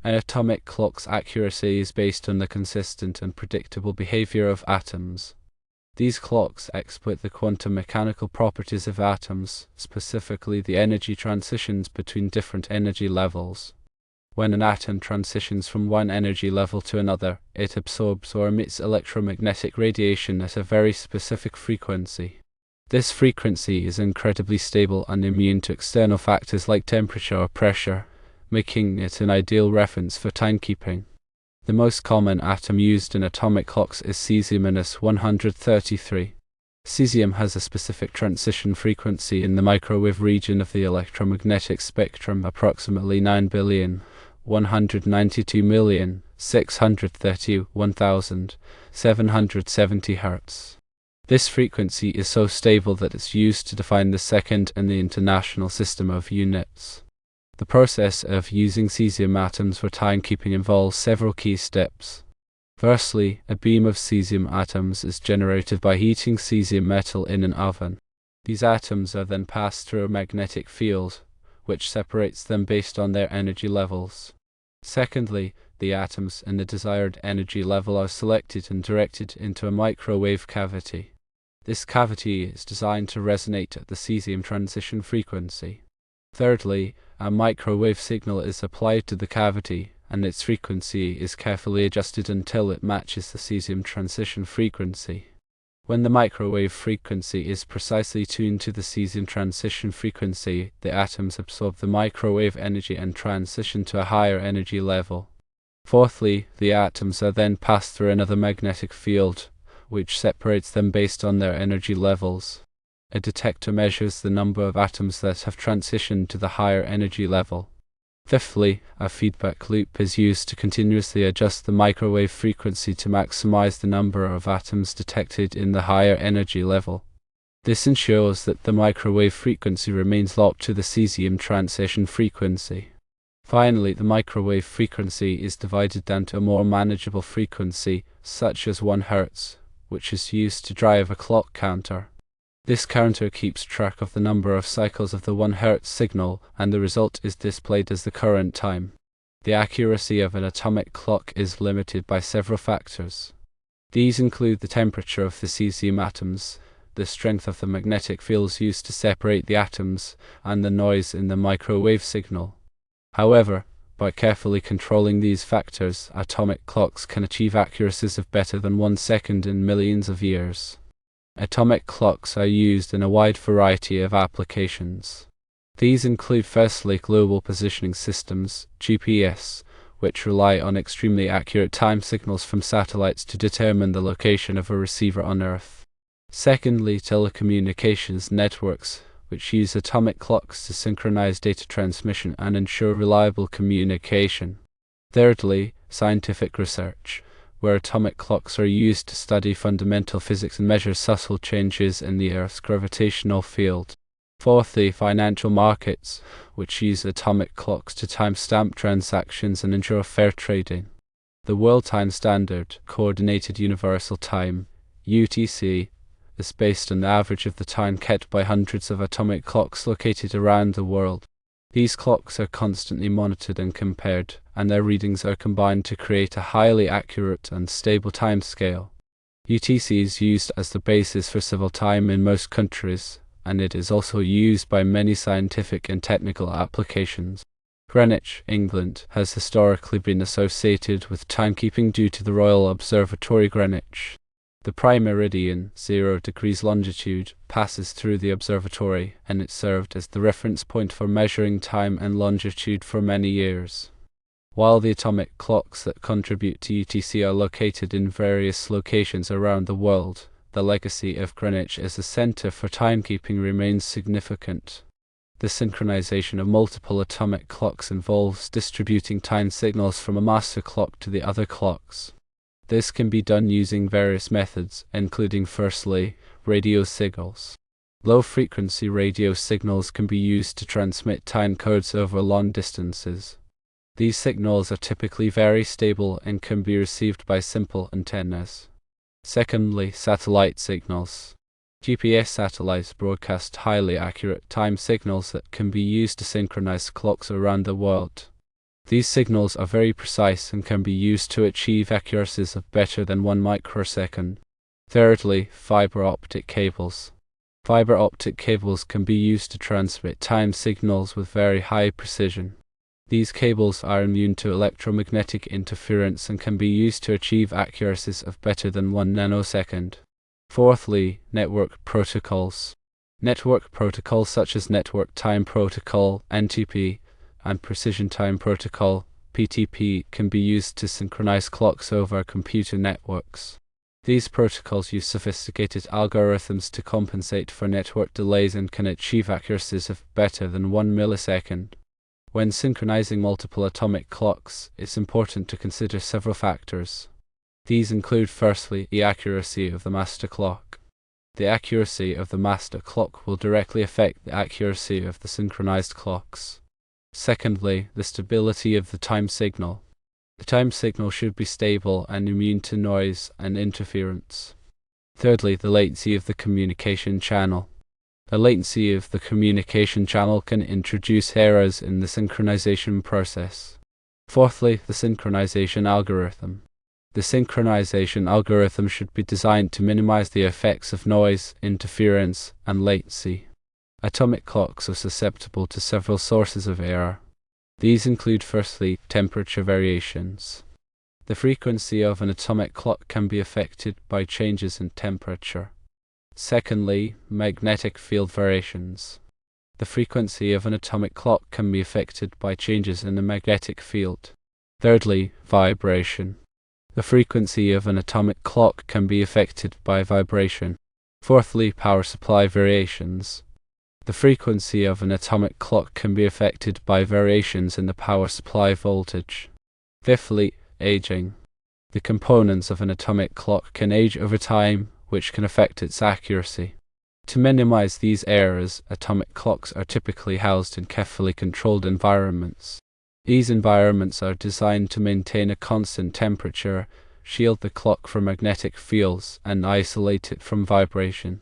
An atomic clock's accuracy is based on the consistent and predictable behavior of atoms. These clocks exploit the quantum mechanical properties of atoms, specifically the energy transitions between different energy levels. When an atom transitions from one energy level to another, it absorbs or emits electromagnetic radiation at a very specific frequency. This frequency is incredibly stable and immune to external factors like temperature or pressure, making it an ideal reference for timekeeping. The most common atom used in atomic clocks is cesium-133. Cesium has a specific transition frequency in the microwave region of the electromagnetic spectrum, approximately 9,192,631,770 Hz. This frequency is so stable that it's used to define the second in the International System of Units. The process of using cesium atoms for timekeeping involves several key steps. Firstly, a beam of cesium atoms is generated by heating cesium metal in an oven. These atoms are then passed through a magnetic field, which separates them based on their energy levels. Secondly, the atoms in the desired energy level are selected and directed into a microwave cavity. This cavity is designed to resonate at the cesium transition frequency. Thirdly, a microwave signal is applied to the cavity, and its frequency is carefully adjusted until it matches the cesium transition frequency. When the microwave frequency is precisely tuned to the cesium transition frequency, the atoms absorb the microwave energy and transition to a higher energy level. Fourthly, the atoms are then passed through another magnetic field, which separates them based on their energy levels. A detector measures the number of atoms that have transitioned to the higher energy level. Fifthly, a feedback loop is used to continuously adjust the microwave frequency to maximize the number of atoms detected in the higher energy level. This ensures that the microwave frequency remains locked to the cesium transition frequency. Finally, the microwave frequency is divided down to a more manageable frequency, such as 1 Hz, which is used to drive a clock counter. This counter keeps track of the number of cycles of the 1 Hz signal, and the result is displayed as the current time. The accuracy of an atomic clock is limited by several factors. These include the temperature of the cesium atoms, the strength of the magnetic fields used to separate the atoms, and the noise in the microwave signal. However, by carefully controlling these factors, atomic clocks can achieve accuracies of better than 1 second in millions of years. Atomic clocks are used in a wide variety of applications. These include firstly global positioning systems, GPS, which rely on extremely accurate time signals from satellites to determine the location of a receiver on Earth. Secondly, telecommunications networks, which use atomic clocks to synchronize data transmission and ensure reliable communication. Thirdly, scientific research, where atomic clocks are used to study fundamental physics and measure subtle changes in the Earth's gravitational field. Fourthly, financial markets, which use atomic clocks to timestamp transactions and ensure fair trading. The World Time Standard, Coordinated Universal Time, UTC, is based on the average of the time kept by hundreds of atomic clocks located around the world. These clocks are constantly monitored and compared, and their readings are combined to create a highly accurate and stable timescale. UTC is used as the basis for civil time in most countries, and it is also used by many scientific and technical applications. Greenwich, England, has historically been associated with timekeeping due to the Royal Observatory Greenwich. The prime meridian, 0 degrees longitude, passes through the observatory, and it served as the reference point for measuring time and longitude for many years. While the atomic clocks that contribute to UTC are located in various locations around the world, the legacy of Greenwich as a center for timekeeping remains significant. The synchronization of multiple atomic clocks involves distributing time signals from a master clock to the other clocks. This can be done using various methods, including firstly, radio signals. Low-frequency radio signals can be used to transmit time codes over long distances. These signals are typically very stable and can be received by simple antennas. Secondly, satellite signals. GPS satellites broadcast highly accurate time signals that can be used to synchronize clocks around the world. These signals are very precise and can be used to achieve accuracies of better than 1 microsecond. Thirdly, fiber optic cables. Fiber optic cables can be used to transmit time signals with very high precision. These cables are immune to electromagnetic interference and can be used to achieve accuracies of better than 1 nanosecond. Fourthly, network protocols. Network protocols such as Network Time Protocol (NTP) and Precision Time Protocol (PTP) can be used to synchronize clocks over computer networks. These protocols use sophisticated algorithms to compensate for network delays and can achieve accuracies of better than 1 millisecond. When synchronizing multiple atomic clocks, it's important to consider several factors. These include, firstly, the accuracy of the master clock. The accuracy of the master clock will directly affect the accuracy of the synchronized clocks. Secondly, the stability of the time signal. The time signal should be stable and immune to noise and interference. Thirdly, the latency of the communication channel. The latency of the communication channel can introduce errors in the synchronization process. Fourthly, the synchronization algorithm. The synchronization algorithm should be designed to minimize the effects of noise, interference, and latency. Atomic clocks are susceptible to several sources of error. These include, firstly, temperature variations. The frequency of an atomic clock can be affected by changes in temperature. Secondly, magnetic field variations. The frequency of an atomic clock can be affected by changes in the magnetic field. Thirdly, vibration. The frequency of an atomic clock can be affected by vibration. Fourthly, power supply variations. The frequency of an atomic clock can be affected by variations in the power supply voltage. Fifthly, aging. The components of an atomic clock can age over time, which can affect its accuracy. To minimize these errors, atomic clocks are typically housed in carefully controlled environments. These environments are designed to maintain a constant temperature, shield the clock from magnetic fields, and isolate it from vibration.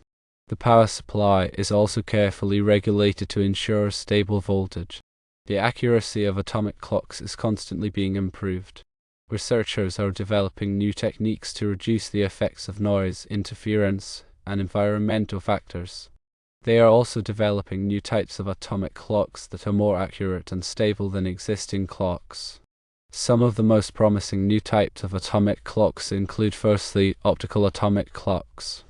The power supply is also carefully regulated to ensure stable voltage. The accuracy of atomic clocks is constantly being improved. Researchers are developing new techniques to reduce the effects of noise, interference, and environmental factors. They are also developing new types of atomic clocks that are more accurate and stable than existing clocks. Some of the most promising new types of atomic clocks include, firstly, optical atomic clocks.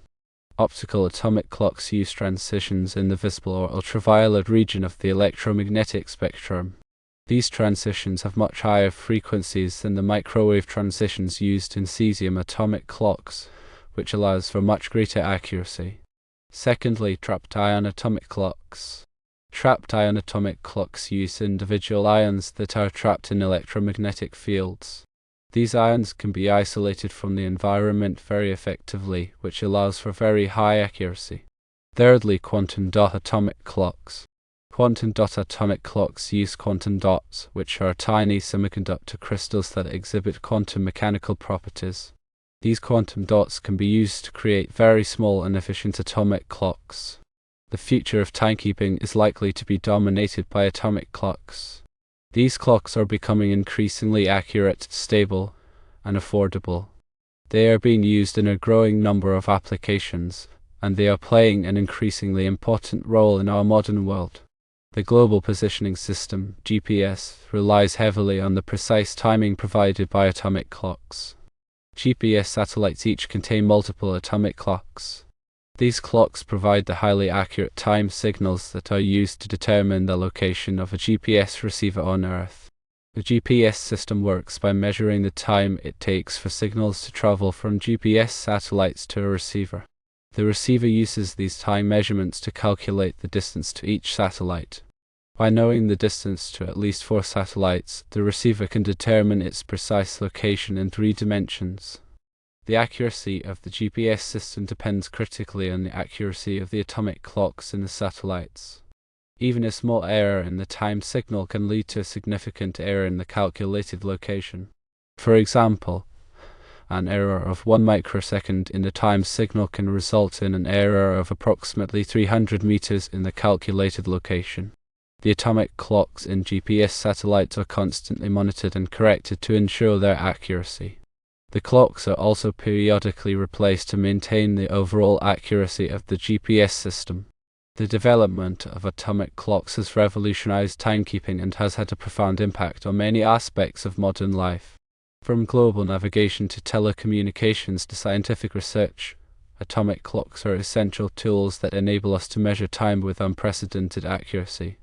Optical atomic clocks use transitions in the visible or ultraviolet region of the electromagnetic spectrum. These transitions have much higher frequencies than the microwave transitions used in cesium atomic clocks, which allows for much greater accuracy. Secondly, trapped ion atomic clocks. Trapped ion atomic clocks use individual ions that are trapped in electromagnetic fields. These ions can be isolated from the environment very effectively, which allows for very high accuracy. Thirdly, quantum dot atomic clocks. Quantum dot atomic clocks use quantum dots, which are tiny semiconductor crystals that exhibit quantum mechanical properties. These quantum dots can be used to create very small and efficient atomic clocks. The future of timekeeping is likely to be dominated by atomic clocks. These clocks are becoming increasingly accurate, stable, and affordable. They are being used in a growing number of applications, and they are playing an increasingly important role in our modern world. The Global Positioning System, GPS, relies heavily on the precise timing provided by atomic clocks. GPS satellites each contain multiple atomic clocks. These clocks provide the highly accurate time signals that are used to determine the location of a GPS receiver on Earth. The GPS system works by measuring the time it takes for signals to travel from GPS satellites to a receiver. The receiver uses these time measurements to calculate the distance to each satellite. By knowing the distance to at least 4 satellites, the receiver can determine its precise location in 3 dimensions. The accuracy of the GPS system depends critically on the accuracy of the atomic clocks in the satellites. Even a small error in the time signal can lead to a significant error in the calculated location. For example, an error of 1 microsecond in the time signal can result in an error of approximately 300 meters in the calculated location. The atomic clocks in GPS satellites are constantly monitored and corrected to ensure their accuracy. The clocks are also periodically replaced to maintain the overall accuracy of the GPS system. The development of atomic clocks has revolutionized timekeeping and has had a profound impact on many aspects of modern life. From global navigation to telecommunications to scientific research, atomic clocks are essential tools that enable us to measure time with unprecedented accuracy.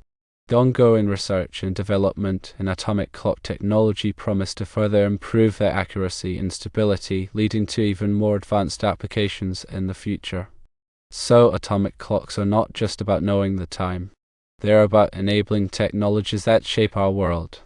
The ongoing research and development in atomic clock technology promise to further improve their accuracy and stability, leading to even more advanced applications in the future. So, atomic clocks are not just about knowing the time. They are about enabling technologies that shape our world.